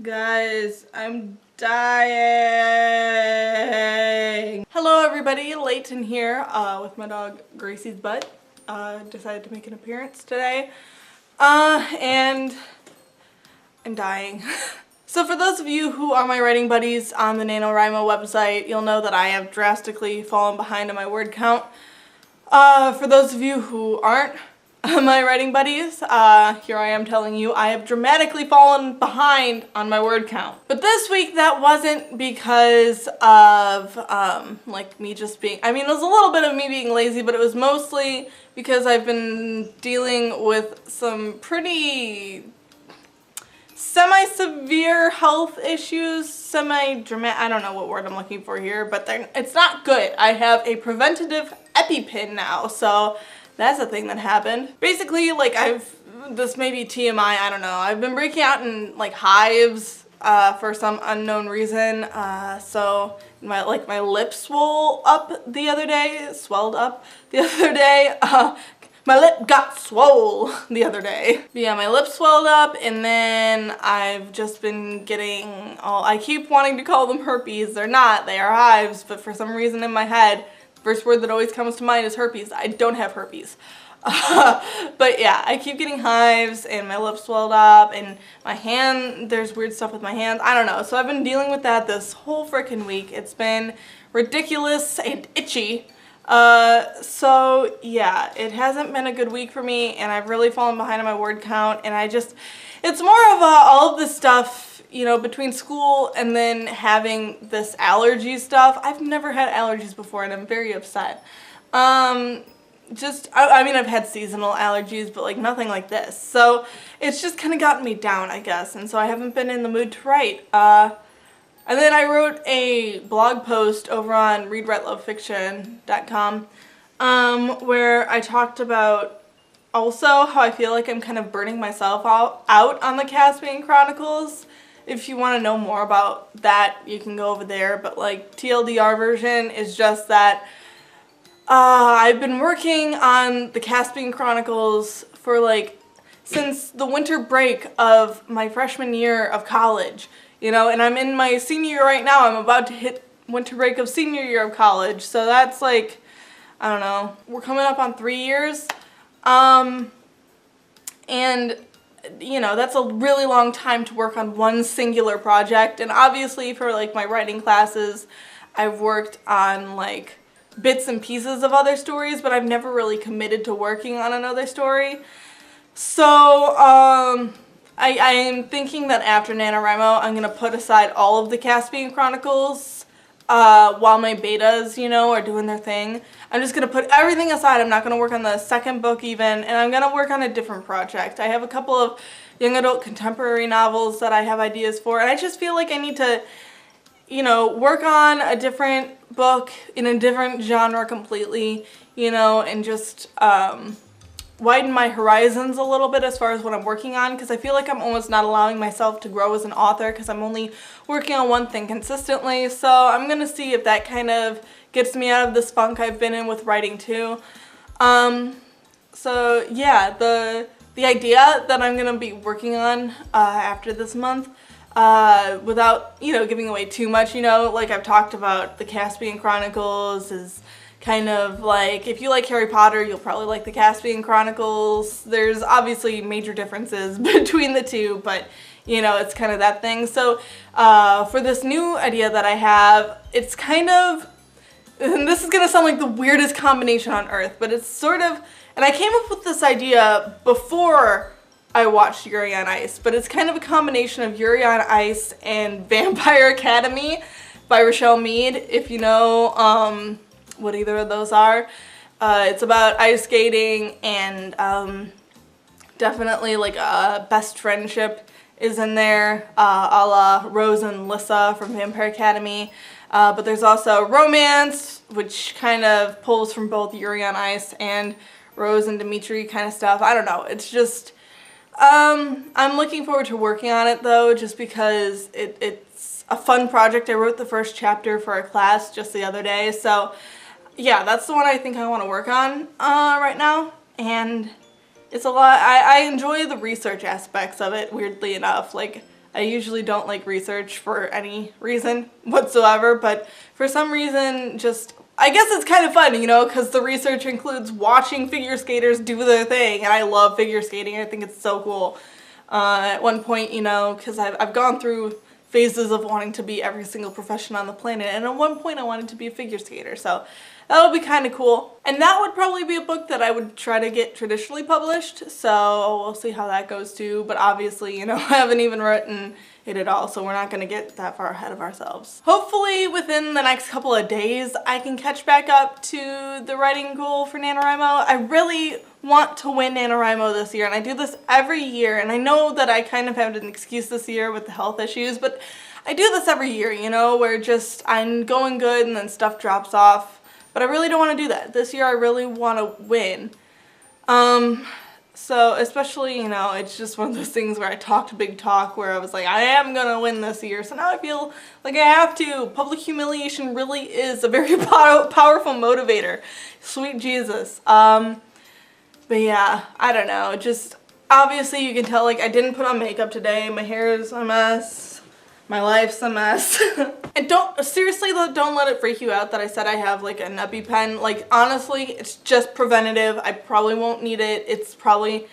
Guys, I'm dying. Hello everybody, Leighton here with my dog Gracie's butt. Decided to make an appearance today. And I'm dying. So for those of you who are my writing buddies on the NaNoWriMo website, you'll know that I have drastically fallen behind on my word count. For those of you who aren't my writing buddies, here I am telling you I have dramatically fallen behind on my word count. But this week that wasn't because of like me just being, I mean it was a little bit of me being lazy, but it was mostly because I've been dealing with some pretty semi-severe health issues, I don't know what word I'm looking for here, but it's not good. I have a preventative EpiPen now, so that's a thing that happened. Basically, like this may be TMI, I don't know. I've been breaking out in like hives for some unknown reason. So my lips swelled up the other day. My lip got swole the other day. But yeah, my lips swelled up, and then I've just been getting I keep wanting to call them herpes. They're not, they are hives, but for some reason in my head, first word that always comes to mind is herpes. I don't have herpes. But yeah, I keep getting hives and my lips swelled up and my hand, there's weird stuff with my hands. I don't know. So I've been dealing with that this whole freaking week. It's been ridiculous and itchy. So yeah, it hasn't been a good week for me, and I've really fallen behind on my word count, and it's more of all of this stuff, you know, between school and then having this allergy stuff. I've never had allergies before and I'm very upset. I mean, I've had seasonal allergies, but like nothing like this. So it's just kind of gotten me down, I guess, and so I haven't been in the mood to write. And then I wrote a blog post over on readwritelovefiction.com where I talked about also how I feel like I'm kind of burning myself out on the Caspian Chronicles. If you want to know more about that, you can go over there, but like TLDR version is just that I've been working on the Caspian Chronicles for like since the winter break of my freshman year of college, you know, and I'm in my senior year right now. I'm about to hit winter break of senior year of college, so that's like, I don't know, we're coming up on 3 years, and you know, that's a really long time to work on one singular project. And obviously for like my writing classes, I've worked on like bits and pieces of other stories, but I've never really committed to working on another story. So I am thinking that after NaNoWriMo, I'm going to put aside all of the Caspian Chronicles while my betas, you know, are doing their thing. I'm just going to put everything aside. I'm not going to work on the second book even, and I'm going to work on a different project. I have a couple of young adult contemporary novels that I have ideas for, and I just feel like I need to, you know, work on a different book in a different genre completely, you know, and just widen my horizons a little bit as far as what I'm working on, because I feel like I'm almost not allowing myself to grow as an author because I'm only working on one thing consistently. So I'm going to see if that kind of gets me out of this funk I've been in with writing too. So yeah, the idea that I'm going to be working on after this month, without, you know, giving away too much, you know, like I've talked about, the Caspian Chronicles is kind of like, if you like Harry Potter, you'll probably like the Caspian Chronicles. There's obviously major differences between the two, but you know, it's kind of that thing. So for this new idea that I have, it's kind of, and this is going to sound like the weirdest combination on earth, but it's sort of, and I came up with this idea before I watched Yuri on Ice, but it's kind of a combination of Yuri on Ice and Vampire Academy by Rochelle Mead, if you know what either of those are. It's about ice skating, and definitely like a best friendship is in there, a la Rose and Lissa from Vampire Academy. But there's also romance, which kind of pulls from both Yuri on Ice and Rose and Dimitri kind of stuff. I don't know, it's just, I'm looking forward to working on it though, just because it's a fun project. I wrote the first chapter for a class just the other day, so yeah, that's the one I think I want to work on right now, and it's a lot. I enjoy the research aspects of it, weirdly enough. Like, I usually don't like research for any reason whatsoever, but for some reason, just, I guess it's kind of fun, you know, because the research includes watching figure skaters do their thing, and I love figure skating. I think it's so cool. At one point, you know, because I've gone through phases of wanting to be every single profession on the planet, and at one point I wanted to be a figure skater, so that would be kind of cool. And that would probably be a book that I would try to get traditionally published, so we'll see how that goes too. But obviously, you know, I haven't even written it at all, so we're not going to get that far ahead of ourselves. Hopefully within the next couple of days I can catch back up to the writing goal for NaNoWriMo. I really want to win NaNoWriMo this year, and I do this every year, and I know that I kind of have an excuse this year with the health issues, but I do this every year, you know, where just I'm going good and then stuff drops off. But I really don't want to do that. This year I really want to win. So especially, you know, it's just one of those things where I talked big talk where I was like, I am going to win this year. So now I feel like I have to. Public humiliation really is a very powerful motivator. Sweet Jesus. But yeah, I don't know. Just obviously you can tell, like, I didn't put on makeup today. My hair is a mess. My life's a mess. And seriously though, don't let it freak you out that I said I have like an EpiPen. Like, honestly, it's just preventative. I probably won't need it. It's probably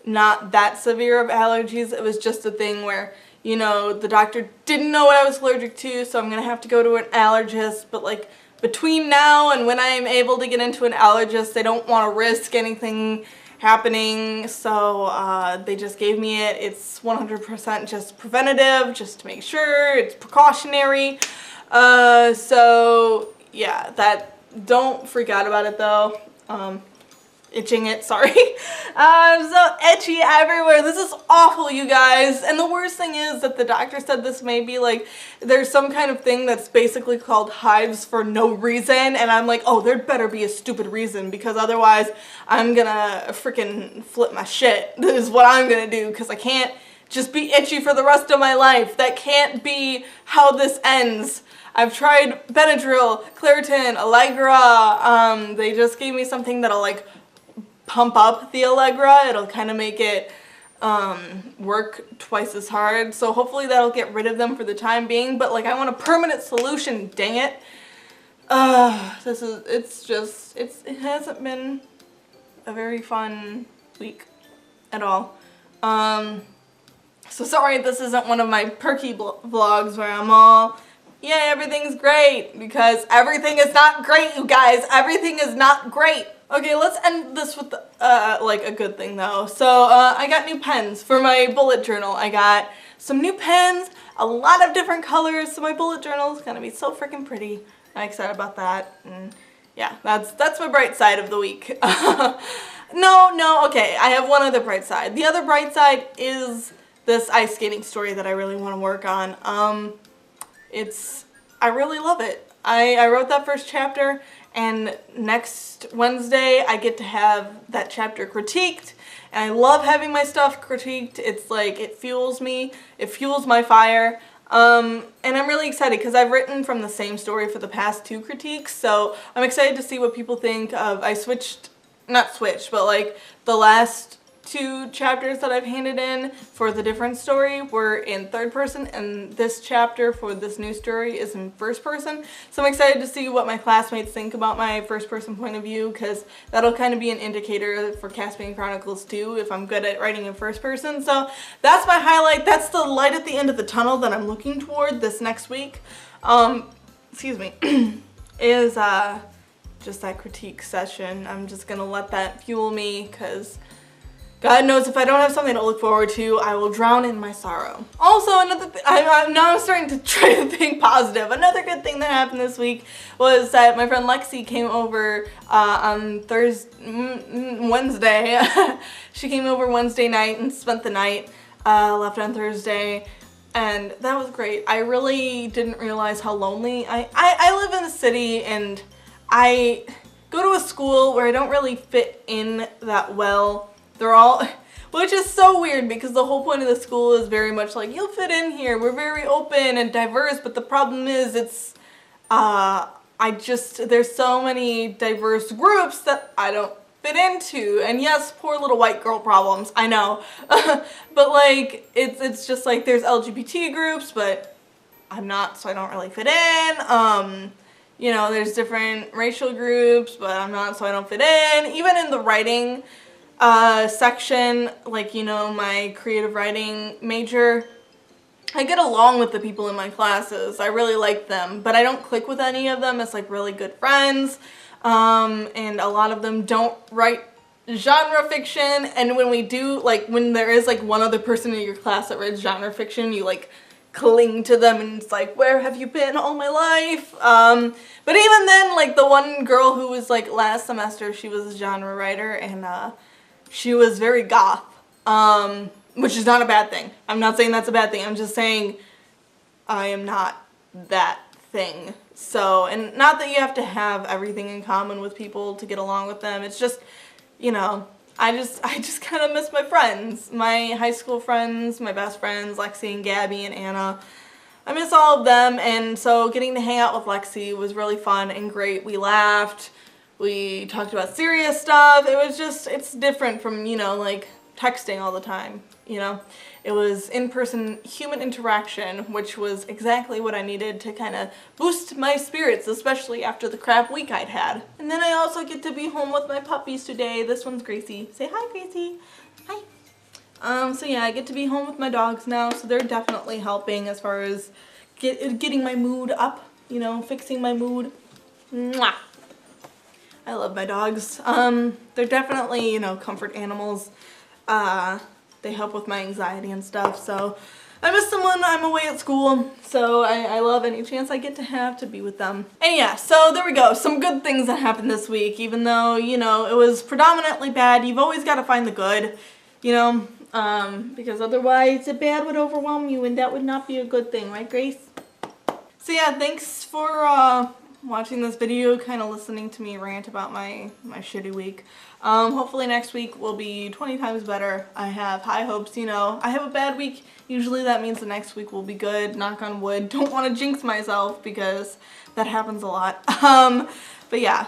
not that severe of allergies. It was just a thing where, you know, the doctor didn't know what I was allergic to, so I'm gonna have to go to an allergist. But like, between now and when I'm able to get into an allergist, they don't want to risk anything happening, so they just gave me it. It's 100% just preventative, just to make sure. It's precautionary. So yeah, don't freak out about it though. Itching it, sorry. I'm so itchy everywhere. This is awful, you guys. And the worst thing is that the doctor said this may be like, there's some kind of thing that's basically called hives for no reason. And I'm like, oh, there better be a stupid reason, because otherwise I'm gonna freaking flip my shit. This is what I'm gonna do, because I can't just be itchy for the rest of my life. That can't be how this ends. I've tried Benadryl, Claritin, Allegra. They just gave me something that'll like pump up the Allegra. It'll kind of make it work twice as hard. So hopefully that'll get rid of them for the time being. But like, I want a permanent solution, dang it. It hasn't been a very fun week at all. So sorry this isn't one of my perky vlogs where I'm all, yeah, everything's great, because everything is not great, you guys. Everything is not great. Okay, let's end this with like a good thing though. So I got new pens for my bullet journal. I got some new pens, a lot of different colors, so my bullet journal is gonna be so freaking pretty. I'm excited about that. And yeah, that's my bright side of the week. No, okay, I have one other bright side. The other bright side is this ice skating story that I really want to work on. I really love it. I wrote that first chapter, and next Wednesday I get to have that chapter critiqued, and I love having my stuff critiqued. It's like, it fuels me, it fuels my fire, and I'm really excited because I've written from the same story for the past 2 critiques, so I'm excited to see what people think of. Not switched, but like the last 2 chapters that I've handed in for the different story were in 3rd person, and this chapter for this new story is in 1st person. So I'm excited to see what my classmates think about my 1st person point of view, because that'll kind of be an indicator for Caspian Chronicles too, if I'm good at writing in 1st person. So that's my highlight. That's the light at the end of the tunnel that I'm looking toward this next week. Excuse me, is just that critique session. I'm just gonna let that fuel me, because God knows if I don't have something to look forward to, I will drown in my sorrow. Also, another thing, now I'm starting to try to think positive. Another good thing that happened this week was that my friend Lexi came over on Wednesday. She came over Wednesday night and spent the night, left on Thursday, and that was great. I really didn't realize how lonely I live in the city, and I go to a school where I don't really fit in that well. They're all, which is so weird, because the whole point of the school is very much like, you'll fit in here, we're very open and diverse, but the problem is there's so many diverse groups that I don't fit into. And yes, poor little white girl problems, I know. But like, it's just like there's LGBT groups, but I'm not, so I don't really fit in. You know, there's different racial groups, but I'm not, so I don't fit in. Even in the writing section, like, you know, my creative writing major, I get along with the people in my classes. I really like them, but I don't click with any of them as like really good friends. And a lot of them don't write genre fiction, and when we do, like, when there is like one other person in your class that writes genre fiction, you like cling to them and it's like, where have you been all my life? But even then, like, the one girl who was like last semester, she was a genre writer, and she was very goth, which is not a bad thing. I'm not saying that's a bad thing. I'm just saying I am not that thing. So, and not that you have to have everything in common with people to get along with them. It's just, you know, I just kind of miss my friends. My high school friends, my best friends, Lexi and Gabby and Anna. I miss all of them, and so getting to hang out with Lexi was really fun and great. We laughed. We talked about serious stuff. It was just, it's different from, you know, like texting all the time, you know. It was in-person human interaction, which was exactly what I needed to kind of boost my spirits, especially after the crap week I'd had. And then I also get to be home with my puppies today. This one's Gracie. Say hi, Gracie. Hi. So yeah, I get to be home with my dogs now, so they're definitely helping as far as getting my mood up, you know, fixing my mood. Mwah. I love my dogs. They're definitely, you know, comfort animals. They help with my anxiety and stuff, so I miss them when I'm away at school, so I love any chance I get to have to be with them. And yeah, so there we go, some good things that happened this week, even though, you know, it was predominantly bad. You've always got to find the good, you know, because otherwise the bad would overwhelm you, and that would not be a good thing, right, Grace? So yeah, thanks for watching this video, kind of listening to me rant about my shitty week. Hopefully next week will be 20 times better. I have high hopes, you know. I have a bad week. Usually that means the next week will be good. Knock on wood. Don't want to jinx myself because that happens a lot. But yeah.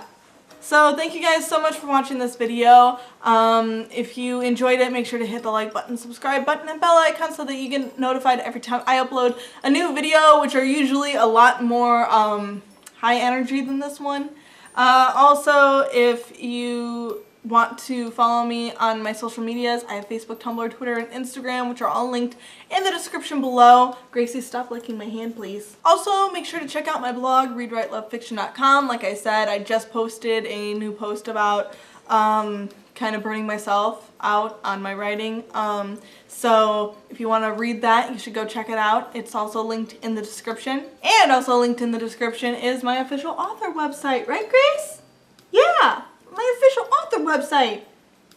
So thank you guys so much for watching this video. If you enjoyed it, make sure to hit the like button, subscribe button, and bell icon so that you get notified every time I upload a new video, which are usually a lot more high energy than this one. Also, if you want to follow me on my social medias, I have Facebook, Tumblr, Twitter, and Instagram, which are all linked in the description below. Gracie, stop licking my hand, please. Also, make sure to check out my blog, readwritelovefiction.com. Like I said, I just posted a new post about kind of burning myself out on my writing. So if you want to read that, you should go check it out. It's also linked in the description. And also linked in the description is my official author website, right, Grace? Yeah, my official author website.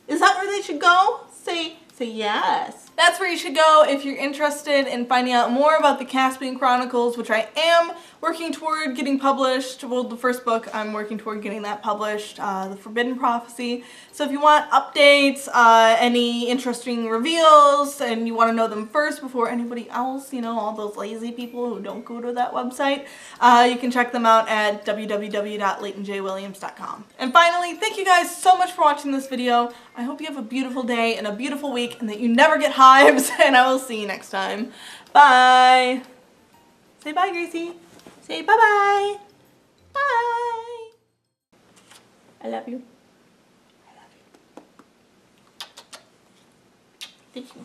Is that where they should go? Say yes. That's where you should go if you're interested in finding out more about the Caspian Chronicles, which I am working toward getting published. Well, the first book, I'm working toward getting that published, The Forbidden Prophecy. So if you want updates, any interesting reveals, and you want to know them first before anybody else, you know, all those lazy people who don't go to that website, you can check them out at www.leightonjwilliams.com. And finally, thank you guys so much for watching this video. I hope you have a beautiful day and a beautiful week, and that you never get hives, and I will see you next time. Bye! Say bye, Gracie. Say bye-bye. Bye! I love you. I love you. Thank you.